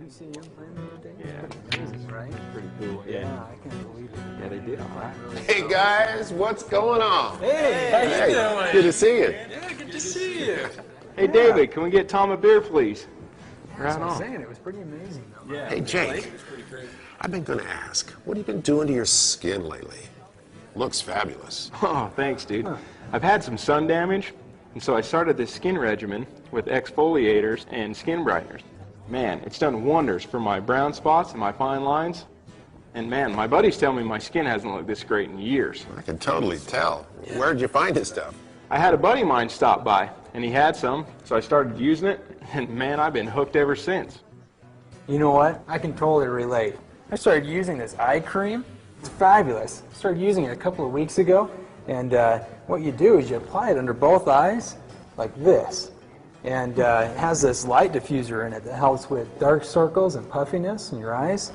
you see him playing the other day? Yeah. It's pretty amazing, right? Pretty cool. Yeah, I can't believe it. Yeah, they did all right. Hey guys, what's going on? Hey, how you doing? Good to see you. Yeah, good to see you. Hey, David, can we get Tom a beer, please? That's what I'm saying. It was pretty amazing, though. Yeah. Hey Jake, I've been going to ask, what have you been doing to your skin lately? Looks fabulous. Oh, thanks, dude. I've had some sun damage, and so I started this skin regimen with exfoliators and skin brighteners. Man, it's done wonders for my brown spots and my fine lines. And man, my buddies tell me my skin hasn't looked this great in years. I can totally tell. Where'd you find this stuff? I had a buddy of mine stop by, and he had some, so I started using it, and man, I've been hooked ever since. You know what? I can totally relate. I started using this eye cream. It's fabulous. I started using it a couple of weeks ago, and what you do is you apply it under both eyes, like this. And it has this light diffuser in it that helps with dark circles and puffiness in your eyes,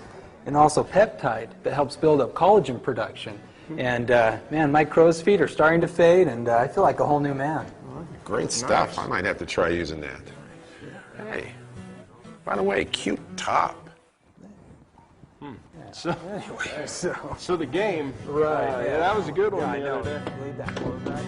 and also peptide that helps build up collagen production. And man, my crow's feet are starting to fade, and I feel like a whole new man. Great stuff. I might have to try using that. Hey, by the way, cute top. So the game, Right. yeah, that was a good one Yeah, I the know. other day. Lead that quarterback.